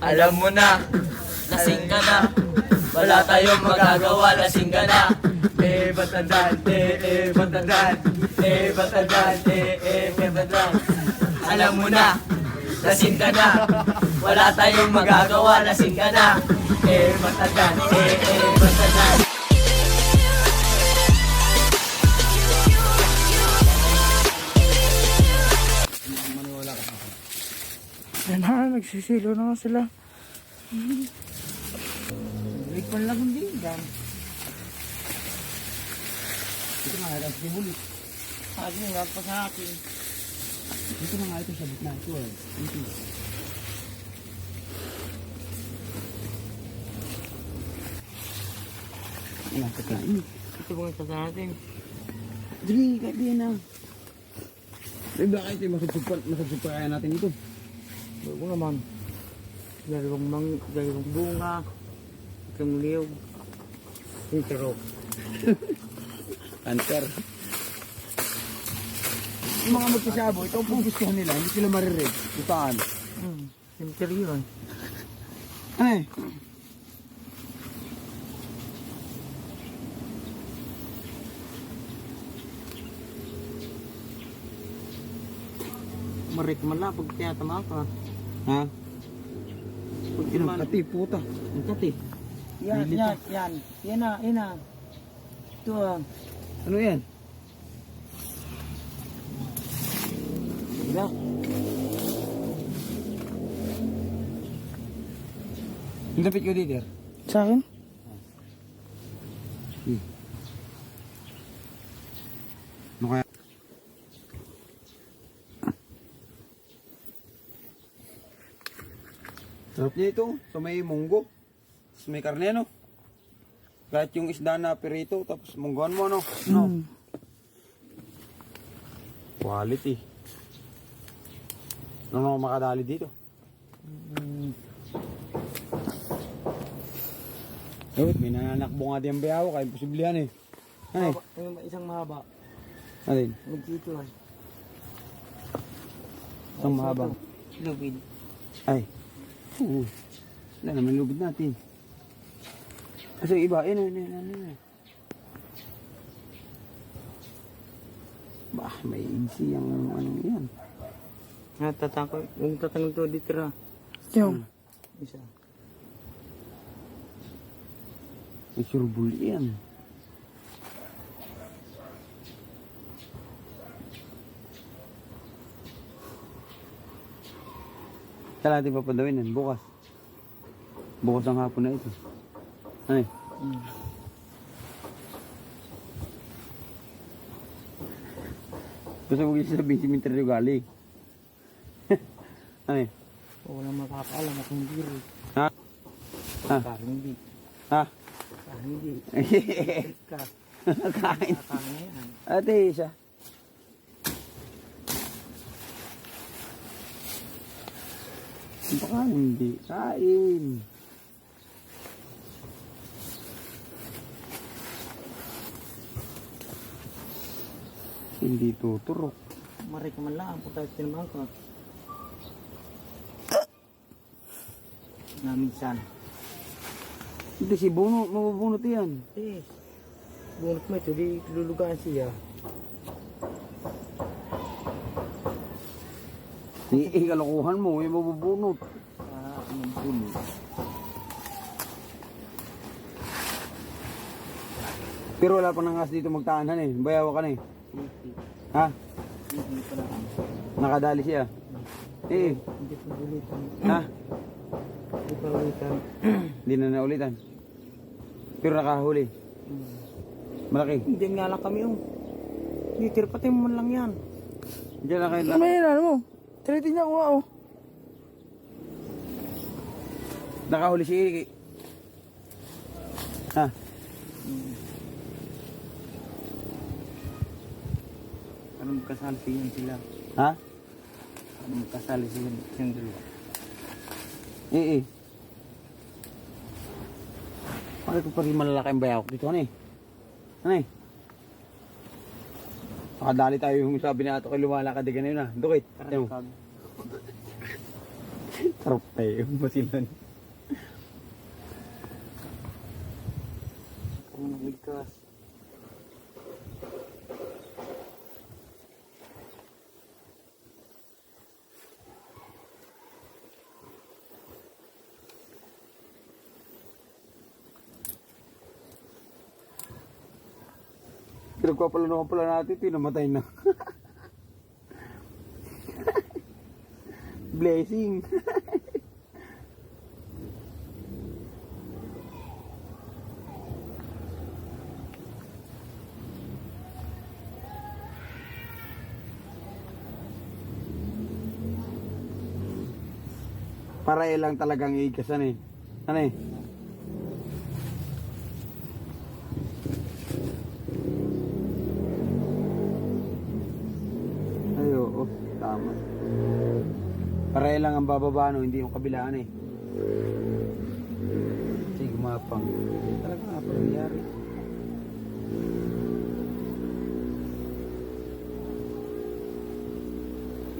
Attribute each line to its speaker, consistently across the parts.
Speaker 1: Alam mo na, lasing ka na. Wala tayong magagawa, lasing ka na. Batadan, batadan, batadan, batadan. Alam mo na, lasing ka na. Wala tayong magagawa, lasing ka na. Batadan, batadan.
Speaker 2: Yan na, nagsisilo na nga sila.
Speaker 1: Wait pa lang hindi yan. Ito nga, nagsibulit. Sabi nga pa sa akin. Ito na nga ito sa bitna. Ito eh. Ito. Ano ka kain? Ito ba ito sa atin? Dili, kahit di na.
Speaker 3: Eh, bakit masagsupa kaya natin ito?
Speaker 1: Bago naman. Dalawang bunga. Itong liyog. Intero.
Speaker 3: Cancer. Yung mga magsasabo, ito ang gustuhan nila, hindi sila maririg. Itaan.
Speaker 1: Intero yun.
Speaker 3: Ay!
Speaker 1: Marik man lang pag tiyatama ka.
Speaker 3: Ha?
Speaker 1: Pag
Speaker 3: Ang kati, puta.
Speaker 1: Ang kati. Yan, yan, yan. Yan na, yan na. Ito ah.
Speaker 3: Ano yan?
Speaker 1: Diba?
Speaker 3: Lapit ko dito.
Speaker 2: Sa akin?
Speaker 3: Ano kaya? Sarap niya ito. So may munggo. Tapos may karne, no? Kahit yung isda na pirito, tapos munggoan mo, no? No. Quality. Ano makadali dito? May nananakbo nga din ang bayaw, kaya imposible yan eh. Ay,
Speaker 1: Yung isang mahaba.
Speaker 3: alin?
Speaker 1: Nagdito ay.
Speaker 3: Isang mahaba.
Speaker 1: Lubid.
Speaker 3: Ay. Oo. Wala naman lubid natin. Kasi iba, yan. Bah, may easy ang ano yan.
Speaker 1: Yung tatanong to dito ra.
Speaker 2: Yung.
Speaker 1: Isa.
Speaker 3: May surbul yan. Kaya natin papadawin yan, bukas. Bukas ang hapon na ito. Ay. Gusto mo kasi sabihin si Minterio galing. Ay.
Speaker 1: Walang makakaalam at hindi rin.
Speaker 3: Ha? Ha?
Speaker 1: Hindi.
Speaker 3: Ha?
Speaker 1: Hindi. Ka.
Speaker 3: Kain.
Speaker 1: Kakain na yan.
Speaker 3: Ate, isa. Baka hindi. Kain. Hindi tuturok.
Speaker 1: Marik man lang po tayo tinamang ko. Na minsan.
Speaker 3: Hindi si Bono, mabubunot yan.
Speaker 1: Eh. Bunot mo ito, di lulugaan siya.
Speaker 3: Kalokohan mo, yung mabubunot.
Speaker 1: Anong bunot?
Speaker 3: Pero wala pa nang ngas dito magtaanan eh. Bayawa ka na eh. Ha?
Speaker 1: Hindi pa lang.
Speaker 3: Nakadali siya. Eh,
Speaker 1: Hindi pa ulitan.
Speaker 3: ha?
Speaker 1: Hindi pa ulitan.
Speaker 3: Hindi na naulitan. Pero nakahuli. Malaki.
Speaker 1: Hindi nga lang kami yung. Hindi, tirapatin mo lang yan.
Speaker 3: Diyan na kayo
Speaker 2: Ano may ano mo? Tinitingnan ko nga oh.
Speaker 3: nakahuli si Iki. Ha?
Speaker 1: Anong kasali sila?
Speaker 3: Ha?
Speaker 1: Anong kasali sila yung dalawa?
Speaker 3: Eh. Bakit ko pa rin malalaki ang bayawak dito? Ano eh? Ano eh? Nakadali tayo yung sabi na ito kay lumalakad na gano'n na. Dukit.
Speaker 1: Parang
Speaker 3: Sarap tayo, basilan. Ako nagligtas. Pinagpapalano ka pala natin, tinamatay na. Blessing. Para lang talagang iikasan eh. Ano eh? Ay, oo. Tama. Para lang ang bababa, no? Hindi yung kabilaan eh. Kasi gumapang. Talaga nga pa nangyari.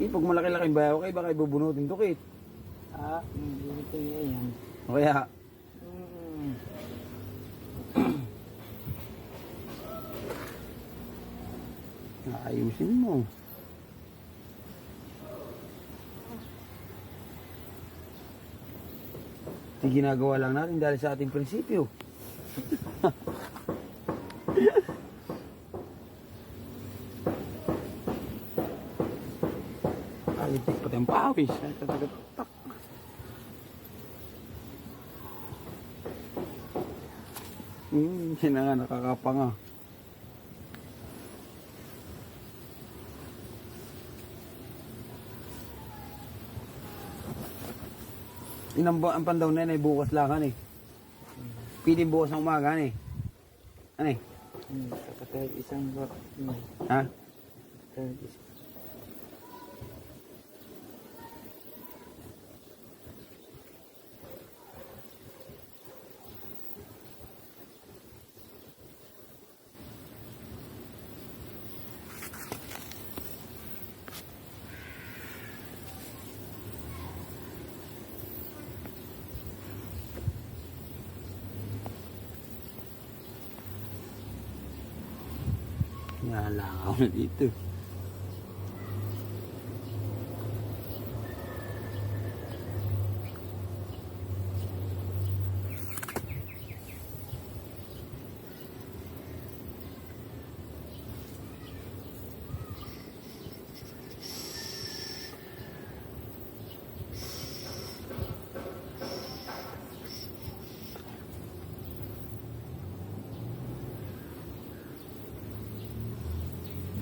Speaker 3: Pag malaki-laki bayaw kayo, baka ibubunutin to, Kate.
Speaker 2: Hindi ito yan.
Speaker 3: O kaya, ayusin mo. Ito ginagawa lang natin dahil sa ating prinsipyo. Alitik pati ang pawis. Ay, tatagatak. Siya na nga, nakakapanga. Ang pandaw na yun ay bukas lang eh. Pwede bukas ng umaga eh. Ano eh?
Speaker 2: Kapatid isang bak.
Speaker 3: Ha? Nalangaw na dito.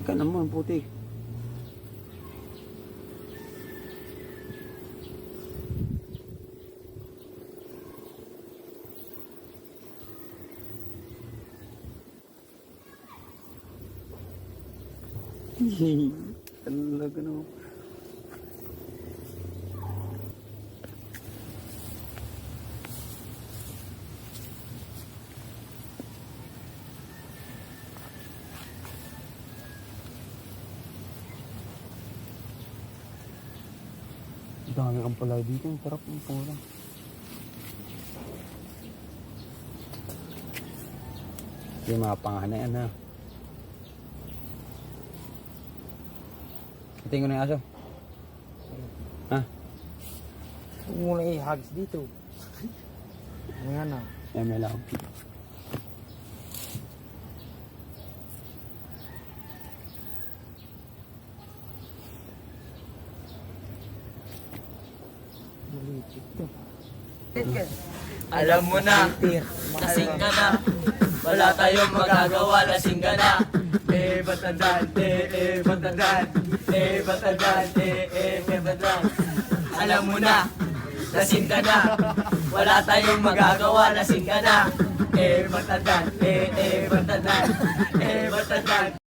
Speaker 3: Ka naman, putik. Talaga no. Dami kang pala dito, ang sarap ng pula. Yung mga panganay, ano. Tingin ko na yung aso. Ha?
Speaker 2: Huwag mo na i-hugs dito. Ayan na.
Speaker 3: Yan, may lang.
Speaker 2: Maliit ito.
Speaker 1: Alam mo na, lasing ka na. Wala tayong magagawa, lasing ka na. Batandaan, batandaan. Batandaan, batandaan. Alam mo na, lasing ka na. Wala tayong magagawa, lasing ka na. Batandaan, batandaan. Batandaan.